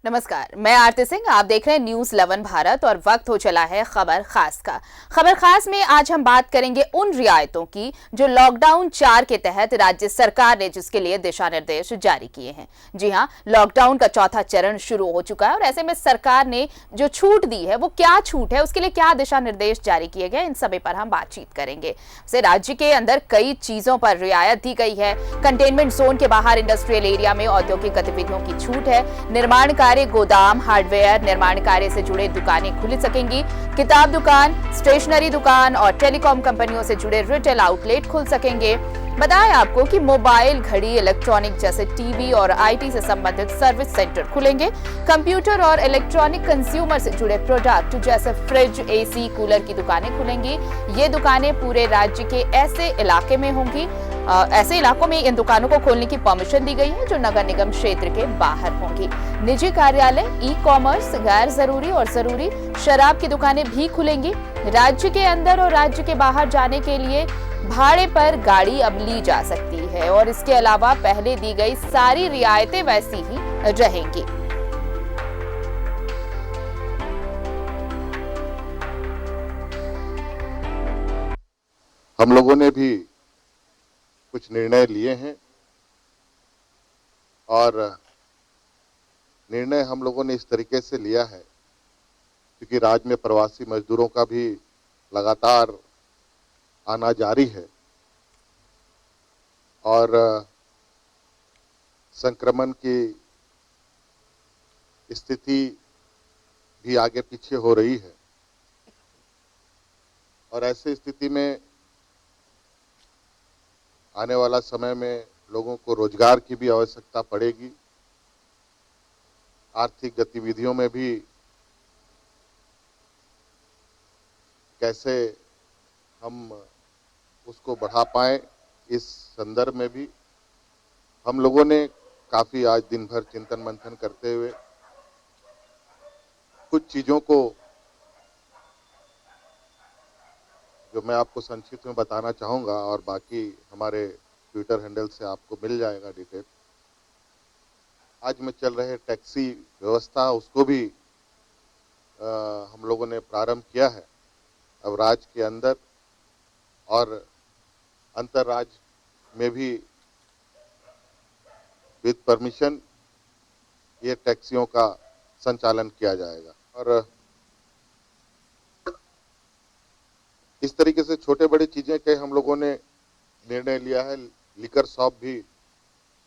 नमस्कार, मैं आरती सिंह। आप देख रहे हैं न्यूज 11 भारत और वक्त हो चला है खबर खास का। खबर खास में आज हम बात करेंगे उन रियायतों की जो लॉकडाउन 4 के तहत राज्य सरकार ने जिसके लिए दिशा निर्देश जारी किए हैं। जी हां, लॉकडाउन का चौथा चरण शुरू हो चुका है और ऐसे में सरकार ने जो छूट दी है वो क्या छूट है, उसके लिए क्या दिशा निर्देश जारी किए गए, इन सभी पर हम बातचीत करेंगे। से राज्य के अंदर कई चीजों पर रियायत दी गई है। कंटेनमेंट जोन के बाहर इंडस्ट्रियल एरिया में औद्योगिक गतिविधियों की छूट है। निर्माण गोदाम, हार्डवेयर, निर्माण कार्य से जुड़े दुकानें खुल सकेंगी। किताब दुकान, स्टेशनरी दुकान और टेलीकॉम कंपनियों से जुड़े रिटेल आउटलेट खुल सकेंगे। बताएं आपको कि मोबाइल, घड़ी, इलेक्ट्रॉनिक जैसे टीवी और आईटी से संबंधित सर्विस सेंटर खुलेंगे। कंप्यूटर और इलेक्ट्रॉनिक कंज्यूमर से जुड़े प्रोडक्ट जैसे फ्रिज, एसी, कूलर की दुकानें खुलेंगी। ये दुकानें पूरे राज्य के ऐसे इलाके में होंगी, ऐसे इलाकों में इन दुकानों को खोलने की परमिशन दी गई है जो नगर निगम क्षेत्र के बाहर होंगी। निजी कार्यालय, ई कॉमर्स, गैर जरूरी और जरूरी शराब की दुकानें भी खुलेंगी। राज्य के अंदर और राज्य के बाहर जाने के लिए भाड़े पर गाड़ी अब ली जा सकती है और इसके अलावा पहले दी गई सारी रियायतें वैसी ही रहेंगी। हम लोगों ने भी कुछ निर्णय लिए हैं और निर्णय हम लोगों ने इस तरीके से लिया है क्योंकि राज्य में प्रवासी मजदूरों का भी लगातार आना जारी है और संक्रमण की स्थिति भी आगे पीछे हो रही है और ऐसी स्थिति में आने वाला समय में लोगों को रोजगार की भी आवश्यकता पड़ेगी। आर्थिक गतिविधियों में भी कैसे हम उसको बढ़ा पाएं, इस संदर्भ में भी हम लोगों ने काफी आज दिन भर चिंतन मंथन करते हुए कुछ चीजों को जो मैं आपको संक्षिप्त में बताना चाहूँगा और बाकी हमारे ट्विटर हैंडल से आपको मिल जाएगा डिटेल। आज में चल रहे टैक्सी व्यवस्था उसको भी हम लोगों ने प्रारंभ किया है। अब राज्य के अंदर और अंतर राज्य में भी विद परमिशन ये टैक्सियों का संचालन किया जाएगा और इस तरीके से छोटे बड़े चीजें के हम लोगों ने निर्णय लिया है। लिकर शॉप भी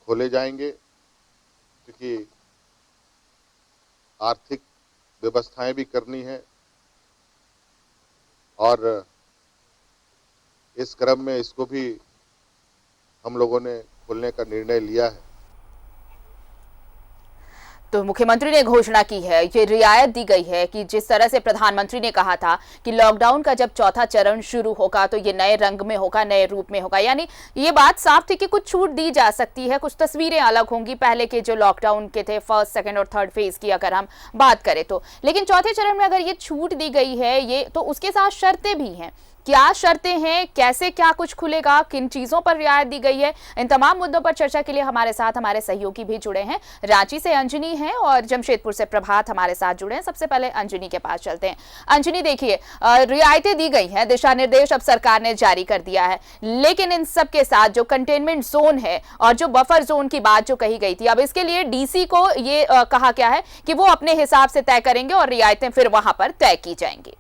खोले जाएंगे क्योंकि आर्थिक व्यवस्थाएं भी करनी है और इस क्रम में इसको भी हम लोगों ने खोलने का निर्णय लिया है। तो मुख्यमंत्री ने घोषणा की है, ये रियायत दी गई है कि जिस तरह से प्रधानमंत्री ने कहा था कि लॉकडाउन का जब चौथा चरण शुरू होगा तो ये नए रंग में होगा, नए रूप में होगा। यानी ये बात साफ थी कि कुछ छूट दी जा सकती है, कुछ तस्वीरें अलग होंगी पहले के जो लॉकडाउन के थे, फर्स्ट, सेकंड और थर्ड फेज की अगर हम बात करें तो। लेकिन चौथे चरण में अगर ये छूट दी गई है ये तो उसके साथ शर्तें भी हैं। क्या शर्तें हैं, कैसे क्या कुछ खुलेगा, किन चीजों पर रियायत दी गई है, इन तमाम मुद्दों पर चर्चा के लिए हमारे साथ हमारे सहयोगी भी जुड़े हैं। रांची से अंजनी हैं और जमशेदपुर से प्रभात हमारे साथ जुड़े हैं। सबसे पहले अंजनी के पास चलते हैं। अंजनी, देखिए, रियायतें दी गई हैं, दिशा निर्देश अब सरकार ने जारी कर दिया है, लेकिन इन सब के साथ जो कंटेनमेंट जोन है और जो बफर जोन की बात जो कही गई थी, अब इसके लिए डीसी को ये कहा गया है कि वो अपने हिसाब से तय करेंगे और रियायतें फिर वहां पर तय की जाएंगी।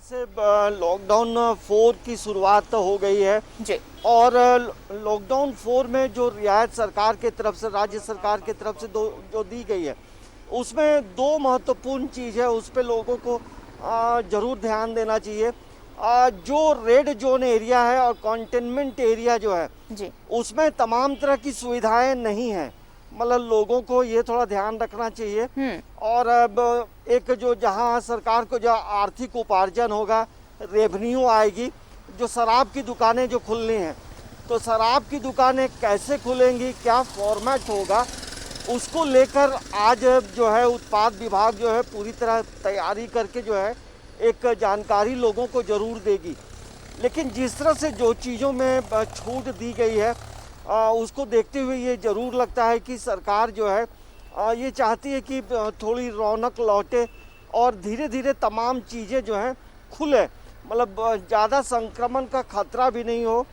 से लॉकडाउन 4 की शुरुआत हो गई है जी। और लॉकडाउन 4 में जो रियायत सरकार के तरफ से, राज्य सरकार के तरफ से जो दी गई है उसमें दो महत्वपूर्ण चीज़ है, उस पर लोगों को ज़रूर ध्यान देना चाहिए। जो रेड जोन एरिया है और कंटेनमेंट एरिया जो है जी, उसमें तमाम तरह की सुविधाएं नहीं हैं, मतलब लोगों को ये थोड़ा ध्यान रखना चाहिए। और अब एक जो जहां सरकार को जो आर्थिक उपार्जन होगा, रेवेन्यू आएगी, जो शराब की दुकानें जो खुलनी हैं तो शराब की दुकानें कैसे खुलेंगी, क्या फॉर्मेट होगा, उसको लेकर आज जो है उत्पाद विभाग जो है पूरी तरह तैयारी करके जो है एक जानकारी लोगों को ज़रूर देगी। लेकिन जिस तरह से जो चीज़ों में छूट दी गई है उसको देखते हुए ये ज़रूर लगता है कि सरकार जो है ये चाहती है कि थोड़ी रौनक लौटे और धीरे धीरे तमाम चीज़ें जो हैं खुले, मतलब ज़्यादा संक्रमण का खतरा भी नहीं हो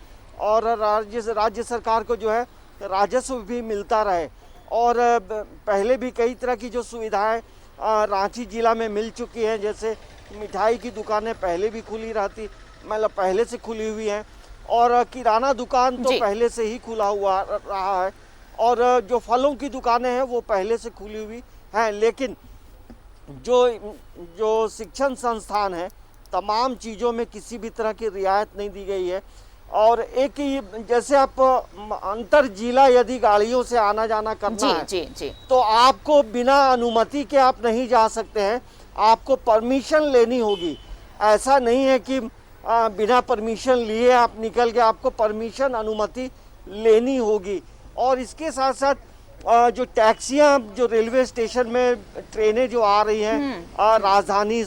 और राज्य सरकार को जो है राजस्व भी मिलता रहे। और पहले भी कई तरह की जो सुविधाएं रांची जिला में मिल चुकी हैं, जैसे मिठाई की दुकानें पहले भी खुली रहती, मतलब पहले से खुली हुई हैं, और किराना दुकान तो पहले से ही खुला हुआ रहा है, और जो फलों की दुकानें हैं वो पहले से खुली हुई हैं। लेकिन जो शिक्षण संस्थान है, तमाम चीज़ों में किसी भी तरह की रियायत नहीं दी गई है। और एक ही, जैसे आप अंतर जिला यदि गाड़ियों से आना जाना करना है तो आपको बिना अनुमति के आप नहीं जा सकते हैं, आपको परमिशन लेनी होगी। ऐसा नहीं है कि बिना परमिशन लिए आप निकल गए, आपको परमिशन अनुमति लेनी होगी। और इसके साथ साथ जो टैक्सियां, जो रेलवे स्टेशन में ट्रेनें जो आ रही हैं, राजधानी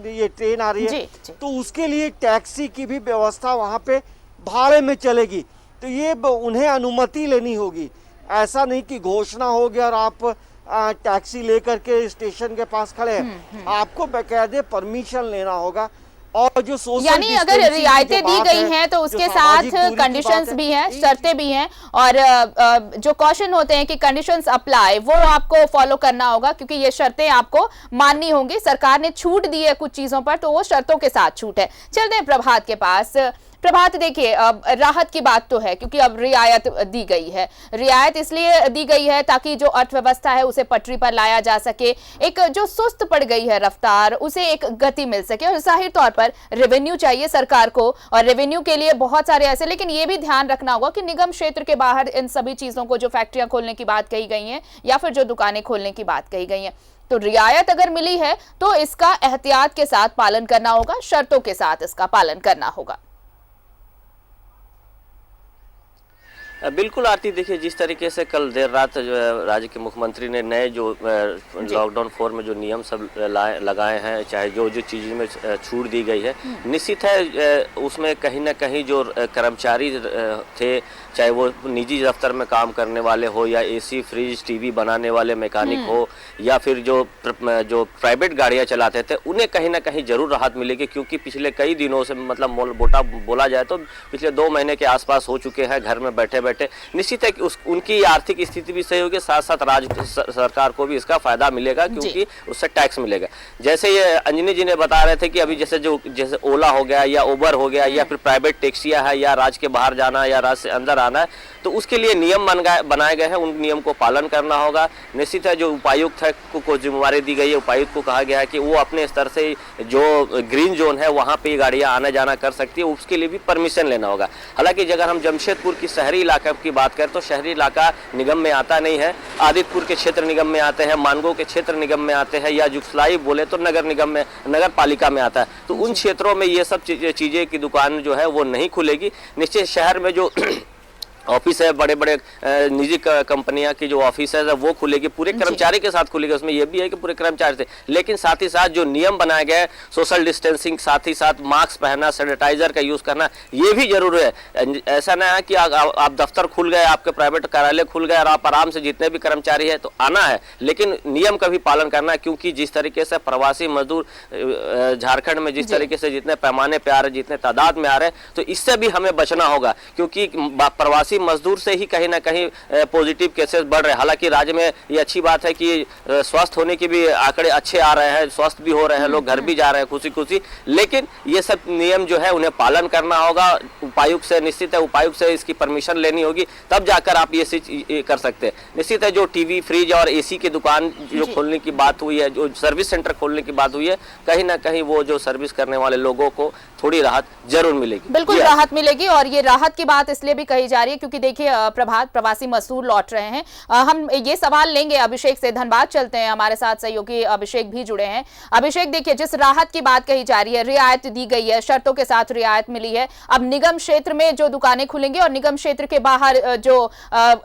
ये ट्रेन आ रही है, तो उसके लिए टैक्सी की भी व्यवस्था वहाँ पे भाड़े में चलेगी, तो ये उन्हें अनुमति लेनी होगी। ऐसा नहीं कि घोषणा हो गया और आप टैक्सी लेकर के स्टेशन के पास खड़े हैं, आपको बाकायदे परमिशन लेना होगा। और जो सोशल, यानी अगर रियायतें दी गई हैं तो उसके साथ कंडीशंस भी हैं, शर्तें भी हैं, और जो कॉशन होते हैं कि कंडीशंस अप्लाई, वो आपको फॉलो करना होगा, क्योंकि ये शर्तें आपको माननी होंगी। सरकार ने छूट दी है कुछ चीजों पर, तो वो शर्तों के साथ छूट है। चलते हैं प्रभात के पास। प्रभात, देखिए राहत की बात तो है, क्योंकि अब रियायत दी गई है। रियायत इसलिए दी गई है ताकि जो अर्थव्यवस्था है उसे पटरी पर लाया जा सके, एक जो सुस्त पड़ गई है रफ्तार, उसे एक गति मिल सके। और जाहिर तौर पर रेवेन्यू चाहिए सरकार को, और रेवेन्यू के लिए बहुत सारे ऐसे, लेकिन ये भी ध्यान रखना होगा कि निगम क्षेत्र के बाहर इन सभी चीजों को, जो फैक्ट्रियां खोलने की बात कही गई हैं या फिर जो दुकानें खोलने की बात कही गई हैं, तो रियायत अगर मिली है तो इसका एहतियात के साथ पालन करना होगा, शर्तों के साथ इसका पालन करना होगा। बिल्कुल आरती, देखिए जिस तरीके से कल देर रात जो है राज्य के मुख्यमंत्री ने नए जो लॉकडाउन 4 में जो नियम सब लगाए हैं, चाहे जो चीज़ में छूट दी गई है, निश्चित है उसमें कहीं ना कहीं जो कर्मचारी थे, चाहे वो निजी दफ्तर में काम करने वाले हो या एसी फ्रिज टीवी बनाने वाले मैकेनिक हो या फिर जो प्राइवेट गाड़ियां चलाते थे, उन्हें कहीं ना कहीं जरूर राहत मिलेगी। क्योंकि पिछले कई दिनों से, मतलब मोटा बोला जाए तो पिछले 2 महीने के आसपास हो चुके हैं घर में बैठे बैठे। निश्चित है कि उनकी आर्थिक स्थिति भी सही होगी, साथ साथ राज्य सरकार को भी इसका फायदा मिलेगा, क्योंकि उससे टैक्स मिलेगा। जैसे ये अंजनी जी ने बता रहे थे कि अभी जैसे ओला हो गया या उबर हो गया या फिर प्राइवेट टैक्सियां है या राज्य के बाहर जाना या राज्य से अंदर आना है, तो उसके लिए नियम बनाए गए हैं, उन नियम को पालन करना होगा। निश्चित है जो उपायुक्त है को जिम्मेवारी दी गई है, उपायुक्त को कहा गया है कि वो अपने स्तर से जो ग्रीन जोन है वहाँ पे गाड़ियाँ आना जाना कर सकती है, उसके लिए भी परमिशन लेना होगा। हालांकि अगर हम जमशेदपुर की शहरी इलाका की बात करें तो शहरी इलाका निगम में आता नहीं है, आदितपुर के क्षेत्र निगम में आते हैं, मानगो के क्षेत्र निगम में आते हैं, या जुगसलाई बोले तो नगर निगम में, नगर पालिका में आता है। तो उन क्षेत्रों में ये सब चीजें की दुकान जो है वो नहीं खुलेगी। निश्चित शहर में जो ऑफिस है, बड़े बड़े निजी कंपनियां की जो ऑफिस है वो खुलेगी, पूरे कर्मचारी के साथ खुलेगी। उसमें यह भी है कि पूरे कर्मचारी से, लेकिन साथ ही साथ जो नियम बनाए गए, सोशल डिस्टेंसिंग, साथ ही साथ मास्क पहनना, सैनिटाइजर का यूज करना, ये भी जरूर है। ऐसा ना है कि आप दफ्तर खुल गए, आपके प्राइवेट कार्यालय खुल गए और आप आराम से जितने भी कर्मचारी है तो आना है, लेकिन नियम का भी पालन करना है। क्योंकि जिस तरीके से प्रवासी मजदूर झारखंड में जिस तरीके से जितने पैमाने पे आ रहे, जितने तादाद में आ रहे, तो इससे भी हमें बचना होगा। क्योंकि प्रवासी मजदूर से ही कहीं ना कहीं पॉजिटिव केसेस बढ़ रहे हैं। हालांकि राज्य में ये अच्छी बात है कि स्वस्थ होने के भी आंकड़े अच्छे आ रहे हैं, स्वस्थ भी हो रहे हैं, लोग घर भी जा रहे हैं खुशी खुशी, लेकिन ये सब नियम जो है उन्हें पालन करना होगा। उपायुक्त से, निश्चित है उपायुक्त से इसकी परमिशन लेनी होगी, तब जाकर आप ये कर सकते हैं। निश्चित है जो टीवी फ्रिज और एसी की दुकान जो खोलने की बात हुई है, जो सर्विस सेंटर खोलने की बात हुई है, कहीं ना कहीं वो जो सर्विस करने वाले लोगों को थोड़ी राहत जरूर मिलेगी। बिल्कुल राहत मिलेगी, और ये राहत की बात इसलिए भी कही जा रही है क्योंकि देखिए प्रभात, प्रवासी मजदूर लौट रहे हैं। हम ये सवाल लेंगे अभिषेक से। धनबाद चलते हैं, हमारे साथ सहयोगी अभिषेक भी जुड़े हैं। अभिषेक, देखिए जिस राहत की बात कही जा रही है, रियायत दी गई है, शर्तों के साथ रियायत मिली है। अब निगम क्षेत्र में जो दुकानें खुलेंगी और निगम क्षेत्र के बाहर जो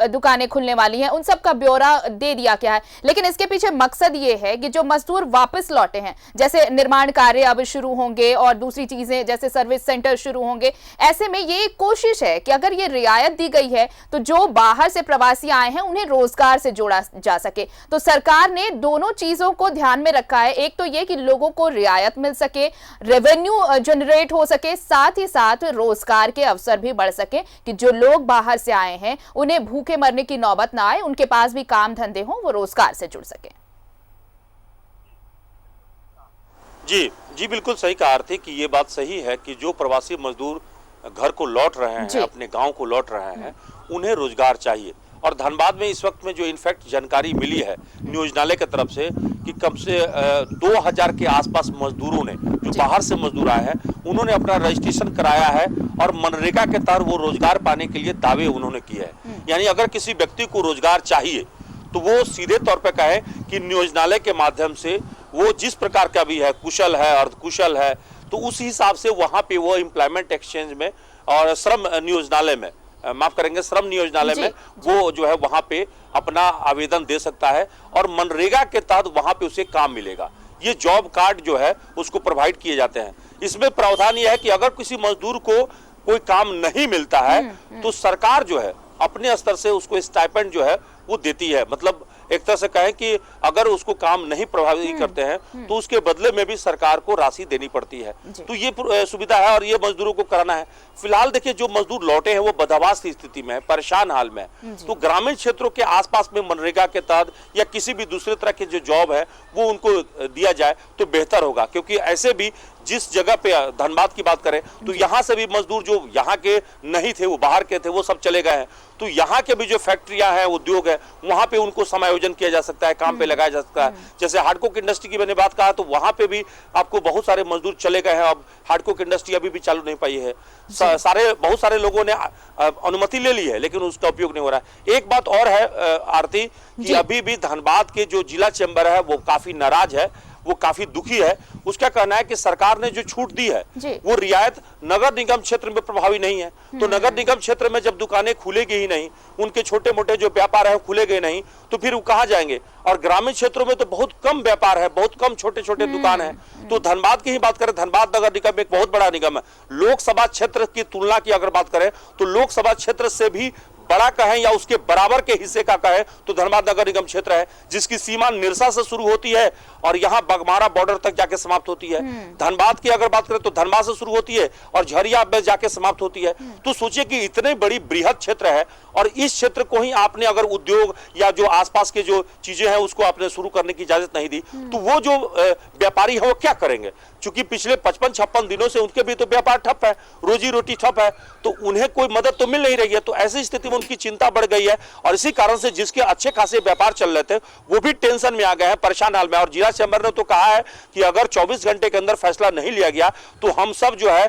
दुकानें खुलने वाली हैं, उन सब का ब्यौरा दे दिया गया है। लेकिन इसके पीछे मकसद ये है कि जो मजदूर वापस लौटे हैं, जैसे निर्माण कार्य अब शुरू होंगे और दूसरी चीजें जैसे सर्विस सेंटर शुरू होंगे, ऐसे में ये कोशिश है कि अगर ये रियायत दी दी गई है तो जो बाहर से प्रवासी आए हैं उन्हें रोजगार से जोड़ा जा सके। तो सरकार ने दोनों चीजों को ध्यान में रखा है, एक तो ये कि लोगों को रियायत मिल सके, रेवेन्यू जनरेट हो सके, साथ ही साथ रोजगार के अवसर भी बढ़ सके कि जो लोग बाहर से आए हैं उन्हें भूखे मरने की नौबत ना आए, उनके पास भी काम धंधे हों, वो रोजगार से जुड़ सके। जी जी, बिल्कुल सही कहा आरती कि ये बात सही है कि जो प्रवासी मजदूर घर को लौट रहे हैं, अपने गांव को लौट रहे हैं, उन्हें रोजगार चाहिए। और धनबाद में इस वक्त में जो इनफैक्ट जानकारी मिली है नियोजनालय की तरफ से कि कम से 2000 के आसपास मजदूरों ने, जो बाहर से मजदूर आए हैं, उन्होंने अपना रजिस्ट्रेशन कराया है और मनरेगा के तहत वो रोजगार पाने के लिए दावे उन्होंने किए हैं। यानी अगर किसी व्यक्ति को रोजगार चाहिए तो वो सीधे तौर पर कहे कि नियोजनालय के माध्यम से वो जिस प्रकार का भी है, कुशल है, अर्धकुशल है, तो उस हिसाब से वहां पे वो एम्प्लॉयमेंट एक्सचेंज में और श्रम नियोजनालय में, माफ करेंगे, श्रम नियोजनालय में वो जो है वहां पे अपना आवेदन दे सकता है और मनरेगा के तहत वहां पे उसे काम मिलेगा। ये जॉब कार्ड जो है उसको प्रोवाइड किए जाते हैं। इसमें प्रावधान यह है कि अगर किसी मजदूर को कोई काम नहीं मिलता है तो सरकार जो है अपने स्तर से उसको स्टाइपेंड जो है वो देती है। मतलब एक तरह से कहें कि अगर उसको काम नहीं प्रभावित करते हैं तो उसके बदले में भी सरकार को राशि देनी पड़ती है। तो ये सुविधा है और ये मजदूरों को कराना है। फिलहाल देखिए जो मजदूर लौटे हैं वो बदहवास की स्थिति में है, परेशान हाल में है। तो ग्रामीण क्षेत्रों के आसपास में मनरेगा के तहत या किसी भी दूसरे तरह के जो जॉब है वो उनको दिया जाए तो बेहतर होगा, क्योंकि ऐसे भी जिस जगह पे धनबाद की बात करें तो यहाँ से भी मजदूर जो यहाँ के नहीं थे, वो बाहर के थे, वो सब चले गए हैं। तो यहाँ के भी जो फैक्ट्रियां हैं, उद्योग है, वहां पे उनको समायोजन किया जा सकता है, काम पे लगाया जा सकता है। जैसे हार्डकोक इंडस्ट्री की मैंने बात कहा तो वहां पे भी आपको बहुत सारे मजदूर चले गए हैं। अब हार्डकोक इंडस्ट्री अभी भी चालू नहीं पाई है। बहुत सारे लोगों ने अनुमति ले ली है लेकिन उसका उपयोग नहीं हो रहा है। एक बात और है आरती कि अभी भी धनबाद के जो जिला चैम्बर है वो काफी नाराज है, वो काफी दुखी है। उसका कहना है कि सरकार ने जो छूट दी है वो रियायत नगर निगम क्षेत्र में प्रभावी नहीं है। तो नगर निगम क्षेत्र में जब दुकानें खुलेगी ही नहीं, उनके छोटे मोटे जो व्यापार है खुलेगे नहीं, तो फिर वो कहाँ जाएंगे। और ग्रामीण क्षेत्रों में तो बहुत कम व्यापार है, बहुत कम छोटे छोटे दुकान है। तो धनबाद की ही बात करें, धनबाद नगर निगम एक बहुत बड़ा निगम है। लोकसभा क्षेत्र की तुलना की अगर बात करें तो लोकसभा क्षेत्र से भी बड़ा कहें या उसके बराबर के हिस्से का कहें तो धनबाद नगर निगम क्षेत्र है, जिसकी सीमा निरसा से शुरू होती है और यहां बगमारा बॉर्डर तक जाके समाप्त होती है। धनबाद की अगर बात करें तो धनबाद से शुरू होती है और झरिया में जाके समाप्त होती है। तो सोचिए कि इतने बड़ी बृहद क्षेत्र है और इस क्षेत्र को ही आपने अगर उद्योग या जो आसपास के जो चीजें हैं उसको आपने शुरू करने की इजाजत नहीं दी तो वो जो व्यापारी है वो क्या करेंगे। क्योंकि पिछले 55-56 दिनों से उनके भी तो व्यापार ठप है, रोजी रोटी ठप है, तो उन्हें कोई मदद तो मिल नहीं रही है। तो ऐसी स्थिति में उनकी चिंता बढ़ गई है और इसी कारण से जिसके अच्छे खासे व्यापार चल रहे थे वो भी टेंशन में आ गए हैं, परेशान हाल में। और जिला चैम्बर ने तो कहा है कि अगर 24 घंटे के अंदर फैसला नहीं लिया गया तो हम सब जो है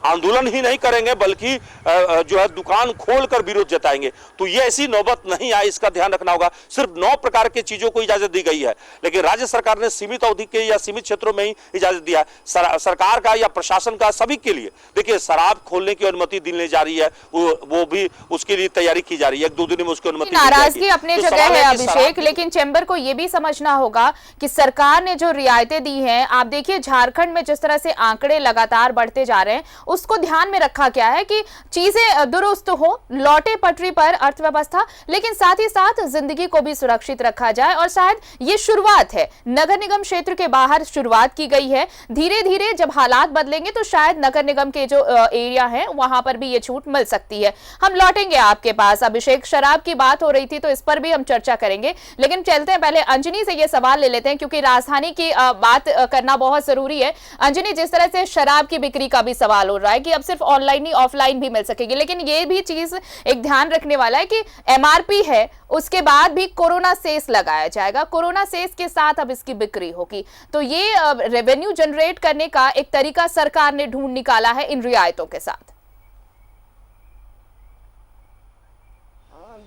आंदोलन ही नहीं करेंगे बल्कि जो है दुकान खोलकर विरोध जताएंगे। तो ये ऐसी नौबत नहीं आए, इसका ध्यान रखना होगा। सिर्फ 9 प्रकार की चीजों को इजाजत दी गई है, लेकिन राज्य सरकार ने सीमित अवधि के या सीमित क्षेत्रों में ही इजाजत दिया है। सरकार का या प्रशासन का सभी के लिए देखिए शराब खोलने की अनुमति देने जा रही है, वो भी उसके लिए तैयारी की जा रही है। 1-2 दिन में उसकी अनुमति। नाराजगी अपने जगह है अभिषेक, लेकिन चैम्बर को यह भी समझना होगा कि सरकार ने जो रियायतें दी हैं, आप देखिए झारखंड में जिस तरह से आंकड़े लगातार बढ़ते जा रहे हैं, उसको ध्यान में रखा गया है कि चीजें दुरुस्त हो, लौटे पटरी पर अर्थव्यवस्था, लेकिन साथ ही साथ जिंदगी को भी सुरक्षित रखा जाए। और शायद ये शुरुआत है, नगर निगम क्षेत्र के बाहर शुरुआत की गई है। धीरे धीरे जब हालात बदलेंगे तो शायद नगर निगम के जो एरिया है वहां पर भी ये छूट मिल सकती है। हम लौटेंगे आपके पास अभिषेक, शराब की बात हो रही थी तो इस पर भी हम चर्चा करेंगे, लेकिन चलते हैं पहले अंजनी से ये सवाल ले लेते हैं क्योंकि राजधानी की बात करना बहुत जरूरी है। अंजनी, जिस तरह से शराब की बिक्री का भी सवाल हो रहा है कि अब सिर्फ ऑनलाइन ही ऑफलाइन भी मिल सकेगी, लेकिन ये भी चीज एक ध्यान रखने वाला है कि एमआरपी है, उसके बाद भी कोरोना सेस लगाया जाएगा, कोरोना सेस के साथ अब इसकी बिक्री होगी। तो ये रेवेन्यू जनरेट करने का एक तरीका सरकार ने ढूंढ निकाला है इन रियायतों के साथ।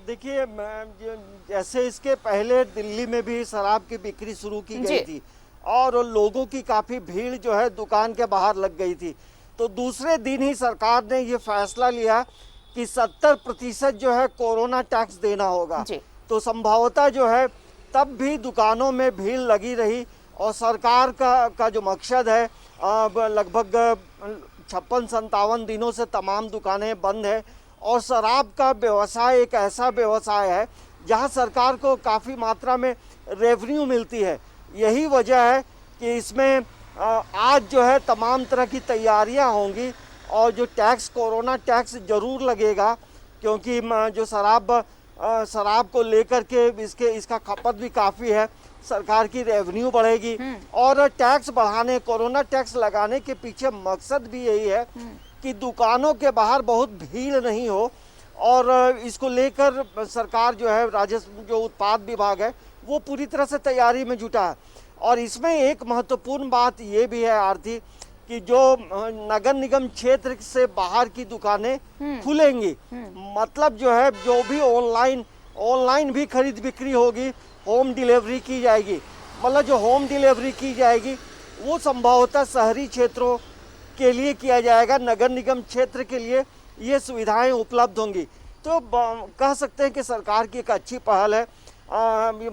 देखिए, जैसे इसके पहले दिल्ली में भी शराब की बिक्री शुरू की गई थी और लोगों की काफी भीड़ जो है दुकान के बाहर लग गई थी। तो दूसरे दिन ही सरकार ने ये फैसला लिया कि 70% जो है कोरोना टैक्स देना होगा। तो संभवतः जो है तब भी दुकानों में भीड़ लगी रही और सरकार का जो मकसद है, अब लगभग 56-57 दिनों से तमाम दुकानें बंद है और शराब का व्यवसाय एक ऐसा व्यवसाय है जहां सरकार को काफ़ी मात्रा में रेवेन्यू मिलती है। यही वजह है कि इसमें आज जो है तमाम तरह की तैयारियां होंगी और जो टैक्स, कोरोना टैक्स ज़रूर लगेगा, क्योंकि जो शराब को लेकर के इसका खपत भी काफ़ी है, सरकार की रेवेन्यू बढ़ेगी। और टैक्स बढ़ाने, कोरोना टैक्स लगाने के पीछे मकसद भी यही है कि दुकानों के बाहर बहुत भीड़ नहीं हो, और इसको लेकर सरकार जो है, राजस्व जो उत्पाद विभाग है वो पूरी तरह से तैयारी में जुटा है। और इसमें एक महत्वपूर्ण बात ये भी है आरती कि जो नगर निगम क्षेत्र से बाहर की दुकानें खुलेंगी, मतलब जो है जो भी ऑनलाइन भी खरीद बिक्री होगी, होम डिलीवरी की जाएगी। मतलब जो होम डिलीवरी की जाएगी वो संभवतः शहरी क्षेत्रों के लिए किया जाएगा, नगर निगम क्षेत्र के लिए ये सुविधाएं उपलब्ध होंगी। तो कह सकते हैं कि सरकार की एक अच्छी पहल है।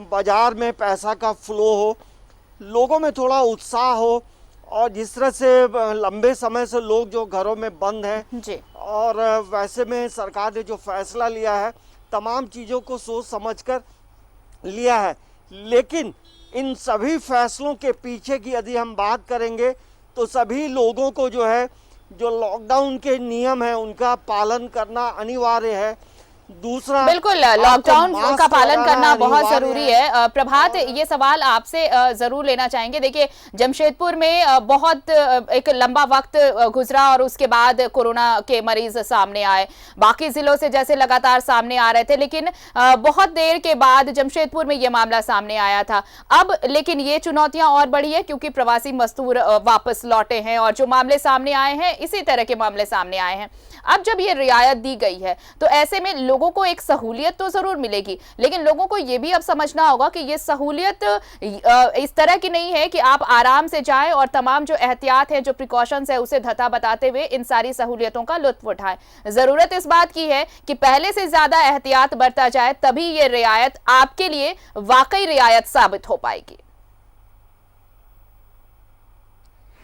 बाजार में पैसा का फ्लो हो, लोगों में थोड़ा उत्साह हो, और जिस तरह से लंबे समय से लोग जो घरों में बंद हैं जी। और वैसे में सरकार ने जो फैसला लिया है तमाम चीज़ों को सोच समझकर लिया है। लेकिन इन सभी फैसलों के पीछे की यदि हम बात करेंगे तो सभी लोगों को जो है, जो लॉकडाउन के नियम है उनका पालन करना अनिवार्य है। दूसरा, बिल्कुल, लॉकडाउन का पालन करना बहुत जरूरी है। प्रभात, ये सवाल आपसे जरूर लेना चाहेंगे। देखिए, जमशेदपुर में बहुत एक लंबा वक्त गुजरा और उसके बाद कोरोना के मरीज सामने आए। बाकी जिलों से जैसे लगातार सामने आ रहे थे, लेकिन बहुत देर के बाद जमशेदपुर में ये मामला सामने आया था। अब लेकिन ये चुनौतियां और बढ़ी है, क्योंकि प्रवासी मजदूर वापस लौटे हैं और जो मामले सामने आए हैं, इसी तरह के मामले सामने आए हैं। अब जब ये रियायत दी गई है तो ऐसे में लोगों को एक सहूलियत तो जरूर मिलेगी, लेकिन लोगों को ये भी अब समझना होगा कि ये सहूलियत इस तरह की नहीं है कि आप आराम से जाएं और तमाम जो एहतियात है, जो प्रिकॉशंस है, उसे धता बताते हुए इन सारी सहूलियतों का लुत्फ उठाएं। जरूरत इस बात की है कि पहले से ज्यादा एहतियात बरता जाए, तभी ये रियायत आपके लिए वाकई रियायत साबित हो पाएगी।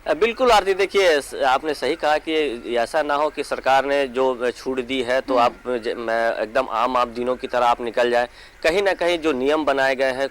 बिल्कुल आरती, देखिए आपने सही कहा कि ऐसा ना हो कि सरकार ने जो छूट दी है तो आप एकदम आम दिनों की तरह आप निकल जाए। कहीं ना कहीं जो नियम बनाए गए हैं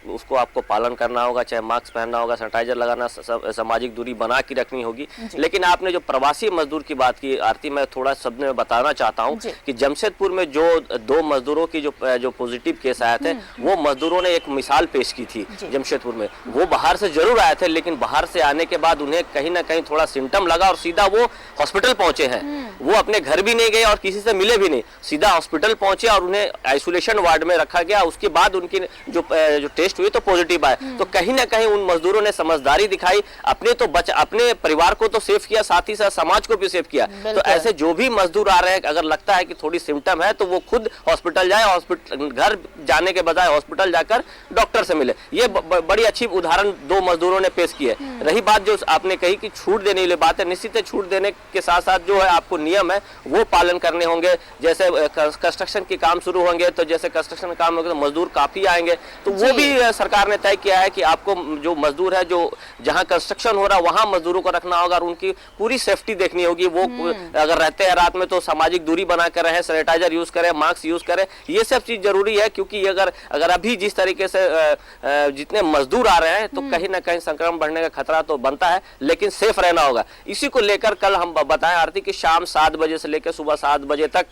उसको आपको पालन करना होगा, चाहे मास्क पहनना होगा, सैनिटाइजर लगाना, सामाजिक दूरी बना के रखनी होगी। लेकिन आपने जो प्रवासी मजदूर की बात की आरती, मैं थोड़ा शब्द में बताना चाहता हूँ कि जमशेदपुर में जो 2 मजदूरों की जो पॉजिटिव केस आए थे, वो मजदूरों ने एक मिसाल पेश की थी जमशेदपुर में। वो बाहर से जरूर आए थे, लेकिन बाहर से आने के बाद उन्हें कहीं ना कहीं थोड़ा सिम्टम लगा और सीधा वो हॉस्पिटल पहुंचे हैं। वो अपने घर भी नहीं गए और किसी से मिले भी नहीं, सीधा हॉस्पिटल पहुंचे और उन्हें आइसोलेशन वार्ड में रखा गया। उसके बाद उनकी जो टेस्ट हुए तो पॉजिटिव आए। तो कहीं ना कहीं उन मजदूरों ने समझदारी दिखाई, अपने परिवार को तो सेफ किया, साथ ही साथ समाज को भी सेफ किया। तो ऐसे जो भी मजदूर आ रहे हैं, अगर लगता है कि थोड़ी सिम्टम है तो वो खुद हॉस्पिटल जाए, हॉस्पिटल घर जाने के बजाय हॉस्पिटल जाकर डॉक्टर से मिले। ये बड़ी अच्छी उदाहरण 2 मजदूरों ने पेश की है। रही बात जो आपने कही कि छूट देने वाली बात है, निश्चित है छूट देने के साथ साथ जो है आपको नियम है वो पालन करने होंगे। जैसे कंस्ट्रक्शन के काम शुरू होंगे तो जैसे कंस्ट्रक्शन का काम होगा तो मजदूर काफी आएंगे, तो वो भी सरकार ने तय किया है कि आपको जो मजदूर है, जो जहां कंस्ट्रक्शन हो रहा है वहां मजदूरों को रखना होगा और उनकी पूरी सेफ्टी देखनी होगी। वो अगर रहते हैं रात में तो सामाजिक दूरी बनाकर रहे, सैनिटाइजर यूज करें, मास्क यूज करें, ये सब चीज जरूरी है। क्योंकि अगर अभी जिस तरीके से जितने मजदूर आ रहे हैं तो कहीं ना कहीं संक्रमण बढ़ने का खतरा तो बनता है, लेकिन सेफ रहना होगा। इसी को लेकर कल हम बताएं आरती कि शाम 7 बजे से लेकर सुबह 7 बजे तक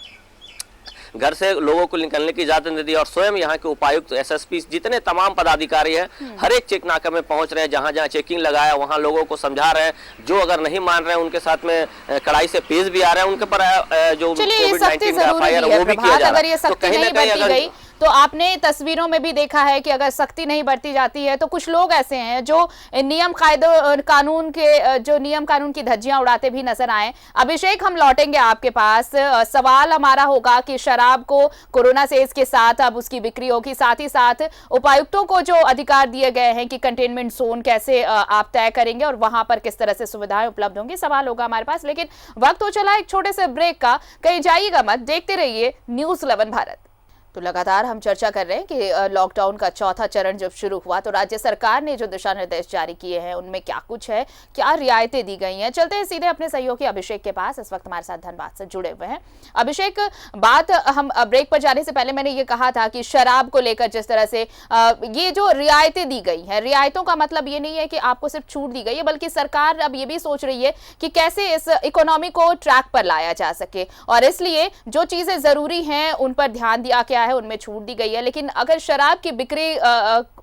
घर से लोगों को निकलने की इजाजत दे दी और स्वयं यहाँ के उपायुक्त, एसएसपी, जितने तमाम पदाधिकारी हैं, हर एक चेक नाका में पहुंच रहे हैं। जहां जहां चेकिंग लगाया वहां लोगों को समझा रहे हैं। जो अगर नहीं मान रहे हैं उनके साथ में कड़ाई से पेश भी आ रहे हैं, उनके पर जो कोविड-19 का एफआईआर वो भी किया जा रहा है। तो कहीं ना कहीं अगर तो आपने तस्वीरों में भी देखा है कि अगर सख्ती नहीं बरती जाती है तो कुछ लोग ऐसे हैं जो नियम कानून की धज्जियां उड़ाते भी नजर आए। अभिषेक, हम लौटेंगे आपके पास। सवाल हमारा होगा कि शराब को कोरोना सेज के साथ अब उसकी बिक्री होगी, साथ ही साथ उपायुक्तों को जो अधिकार दिए गए हैं कि कंटेनमेंट जोन कैसे आप तय करेंगे और वहां पर किस तरह से सुविधाएं उपलब्ध होंगी, सवाल होगा हमारे पास। लेकिन वक्त हो चला एक छोटे से ब्रेक का, कहीं जाइएगा मत, देखते रहिए न्यूज़ 11 भारत। तो लगातार हम चर्चा कर रहे हैं कि लॉकडाउन का चौथा चरण जब शुरू हुआ तो राज्य सरकार ने जो दिशा निर्देश जारी किए हैं उनमें क्या कुछ है, क्या रियायतें दी गई हैं। चलते हैं सीधे अपने सहयोगी अभिषेक के पास, इस वक्त हमारे साथ धनबाद से जुड़े हुए हैं। अभिषेक, बात हम ब्रेक पर जाने से पहले मैंने ये कहा था कि शराब को लेकर जिस तरह से ये जो रियायतें दी गई हैं, रियायतों का मतलब ये नहीं है कि आपको सिर्फ छूट दी गई है, बल्कि सरकार अब ये भी सोच रही है कि कैसे इस इकोनॉमी को ट्रैक पर लाया जा सके, और इसलिए जो चीजें जरूरी हैं उन पर ध्यान दिया गया है, उनमें छूट दी गई है। लेकिन अगर शराब की बिक्री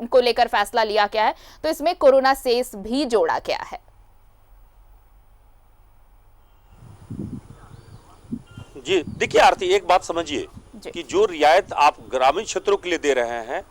को लेकर फैसला लिया गया है तो इसमें कोरोना सेस भी जोड़ा गया है। जी देखिए आरती, एक बात समझिए कि जो रियायत आप ग्रामीण क्षेत्रों के लिए दे रहे हैं,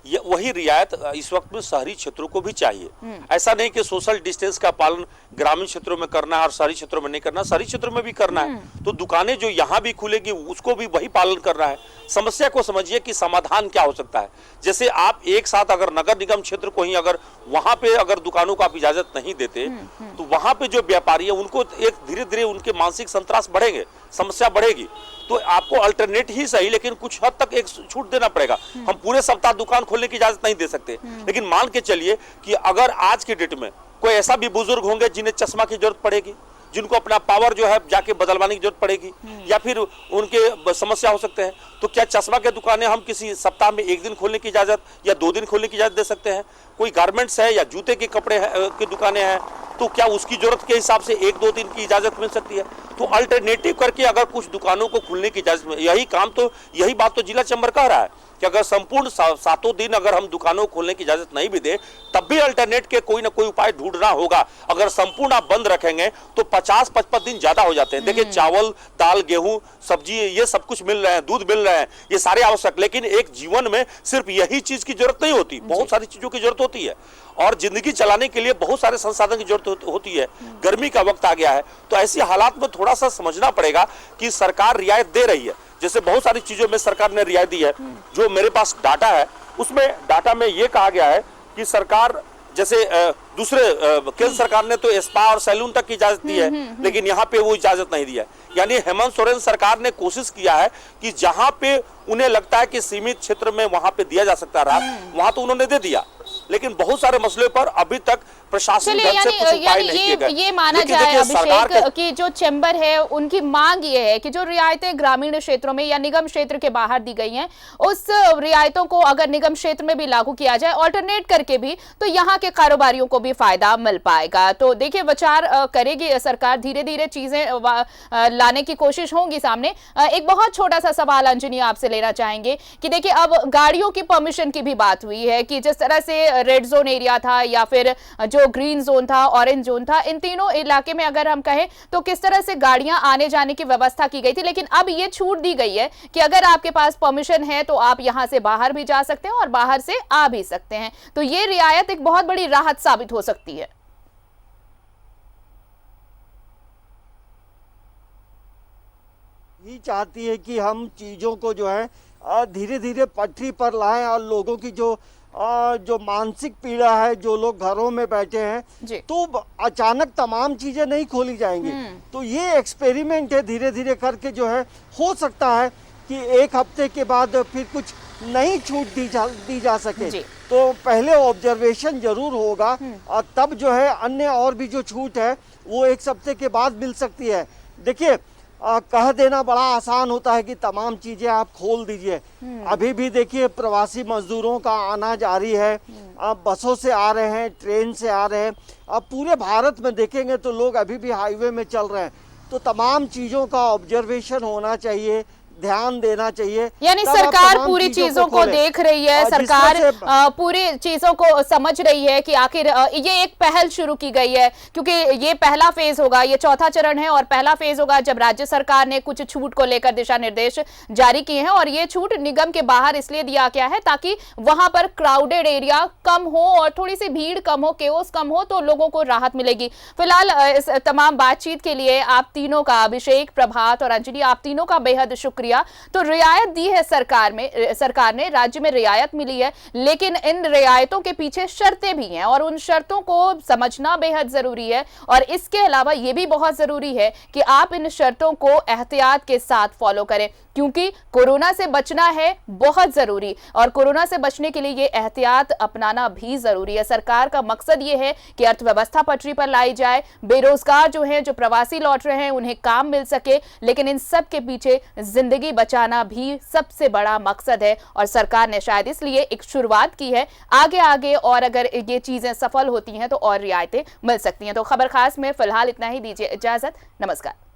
ये वही रियायत इस वक्त में शहरी क्षेत्रों को भी चाहिए। ऐसा नहीं कि सोशल डिस्टेंस का पालन ग्रामीण क्षेत्रों में करना है और शहरी क्षेत्रों में नहीं करना, शहरी क्षेत्रों में भी करना है। तो दुकानें जो यहाँ भी खुलेगी उसको भी वही पालन करना है। समस्या को समझिए कि समाधान क्या हो सकता है। जैसे आप एक साथ अगर नगर निगम क्षेत्र को ही अगर वहां पे अगर दुकानों को आप इजाजत नहीं देते तो वहां पे जो व्यापारी है उनको एक धीरे धीरे उनके मानसिक संतरास बढ़ेंगे, समस्या बढ़ेगी। तो आपको अल्टरनेट ही सही लेकिन कुछ हद तक एक छूट देना पड़ेगा। हम पूरे सप्ताह दुकान खोलने की इजाजत नहीं दे सकते, लेकिन मान के चलिए कि अगर आज के डेट में कोई ऐसा भी बुजुर्ग होंगे जिन्हें चश्मा की जरूरत पड़ेगी, जिनको अपना पावर जो है जाके बदलवाने की जरूरत पड़ेगी, या फिर उनके समस्या हो सकते हैं, तो क्या चश्मा के दुकानें हम किसी सप्ताह में एक दिन खोलने की इजाजत या 2 दिन खोलने की इजाजत दे सकते हैं? कोई गारमेंट्स है या जूते के कपड़े की दुकानें हैं तो क्या उसकी जरूरत के हिसाब से 1-2 दिन की इजाजत मिल सकती है? तो अल्टरनेटिव करके अगर कुछ दुकानों को खुलने की इजाजत, यही बात तो जिला चैम्बर कह रहा है कि अगर संपूर्ण 7 दिन अगर हम दुकानों को खोलने की इजाजत नहीं भी दे तब भी अल्टरनेट के कोई ना कोई उपाय ढूंढना होगा। अगर संपूर्ण आप बंद रखेंगे तो 50-55 दिन ज्यादा हो जाते हैं। देखिए चावल, दाल, गेहूं, सब्जी, ये सब कुछ मिल रहे हैं, दूध मिल रहे हैं, ये सारे आवश्यक, लेकिन एक जीवन में सिर्फ यही चीज की जरूरत नहीं होती, बहुत सारी चीजों की जरूरत होती है और जिंदगी चलाने के लिए बहुत सारे संसाधन की जरूरत होती है। गर्मी का वक्त आ गया है तो ऐसी हालात में थोड़ा सा समझना पड़ेगा कि सरकार रियायत दे रही है। जैसे बहुत सारी चीजों में सरकार ने रियायत दी है। जो मेरे पास डाटा है उसमें डाटा में ये कहा गया है कि सरकार जैसे दूसरे केंद्र सरकार ने तो स्पा और सैलून तक की इजाजत दी है, लेकिन यहाँ पे वो इजाजत नहीं दी है। यानी हेमंत सोरेन सरकार ने कोशिश किया है कि जहां पे उन्हें लगता है कि सीमित क्षेत्र में वहां पे दिया जा सकता है वहां तो उन्होंने दे दिया, लेकिन बहुत सारे मसले पर अभी तक प्रशासन ढंग से कुछ उपाय नहीं किए गए। ये माना जाए अभिषेक कि जो चैम्बर है उनकी मांग ये है कि जो रियायतें ग्रामीण क्षेत्रों में या निगम क्षेत्र के बाहर दी गई हैं उस रियायतों को अगर निगम क्षेत्र में भी लागू किया जाए ऑल्टरनेट करके भी, तो यहाँ के कारोबारियों को भी फायदा मिल पाएगा। तो देखिए विचार करेगी सरकार, धीरे धीरे चीजें लाने की कोशिश होगी सामने। एक बहुत छोटा सा सवाल अंजनी आपसे लेना चाहेंगे कि देखिए अब गाड़ियों की परमिशन की भी बात हुई है कि जिस तरह से रेड जोन एरिया था या फिर जो ग्रीन जोन था, ऑरेंज जोन था, इन तीनों इलाके में अगर हम कहें तो किस तरह से गाड़ियां आने जाने की व्यवस्था की गई थी, लेकिन अब ये छूट दी गई है कि अगर आपके पास परमिशन है तो आप यहां से बाहर भी जा सकते हैं और बाहर से आ भी सकते हैं। तो ये रियायत एक बहुत बड़ी राहत साबित हो सकती है। ये चाहती है कि हम चीज़ों को जो है धीरे धीरे पटरी पर लाएं और लोगों की जो मानसिक पीड़ा है, जो लोग घरों में बैठे हैं, तो अचानक तमाम चीजें नहीं खोली जाएंगी। तो ये एक्सपेरिमेंट है, धीरे धीरे करके जो है हो सकता है कि 1 हफ्ते के बाद फिर कुछ नई छूट दी जा सके। तो पहले ऑब्जर्वेशन जरूर होगा और तब जो है अन्य और भी जो छूट है वो 1 हफ्ते के बाद मिल सकती है। देखिए कह देना बड़ा आसान होता है कि तमाम चीजें आप खोल दीजिए। अभी भी देखिए प्रवासी मजदूरों का आना जारी है, बसों से आ रहे हैं, ट्रेन से आ रहे हैं। अब पूरे भारत में देखेंगे तो लोग अभी भी हाईवे में चल रहे हैं। तो तमाम चीजों का ऑब्जर्वेशन होना चाहिए, ध्यान देना चाहिए। यानी सरकार पूरी चीजों को देख रही है, सरकार पूरी चीजों को समझ रही है कि आखिर ये एक पहल शुरू की गई है, क्योंकि ये पहला फेज होगा, ये चौथा चरण है और पहला फेज होगा जब राज्य सरकार ने कुछ छूट को लेकर दिशा निर्देश जारी किए हैं। और ये छूट निगम के बाहर इसलिए दिया गया है ताकि वहां पर क्राउडेड एरिया कम हो और थोड़ी सी भीड़ कम हो, केओस कम हो, तो लोगों को राहत मिलेगी। फिलहाल इस तमाम बातचीत के लिए आप तीनों का, अभिषेक, प्रभात और अंजलि, आप तीनों का बेहद शुक्रिया। शुक्रिया। तो रियायत दी है सरकार ने, राज्य में रियायत मिली है, लेकिन इन रियायतों के पीछे शर्तें भी हैं और उन शर्तों को समझना बेहद जरूरी है। और इसके अलावा यह भी बहुत जरूरी है कि आप इन शर्तों को एहतियात के साथ फॉलो करें, क्योंकि कोरोना से बचना है बहुत जरूरी, और कोरोना से बचने के लिए ये एहतियात अपनाना भी जरूरी है। सरकार का मकसद ये है कि अर्थव्यवस्था पटरी पर लाई जाए, बेरोजगार जो हैं, जो प्रवासी लौट रहे हैं, उन्हें काम मिल सके, लेकिन इन सब के पीछे जिंदगी बचाना भी सबसे बड़ा मकसद है। और सरकार ने शायद इसलिए एक शुरुआत की है। आगे और अगर ये चीजें सफल होती हैं तो और रियायतें मिल सकती हैं। तो खबर खास में फिलहाल इतना ही, दीजिए इजाजत, नमस्कार।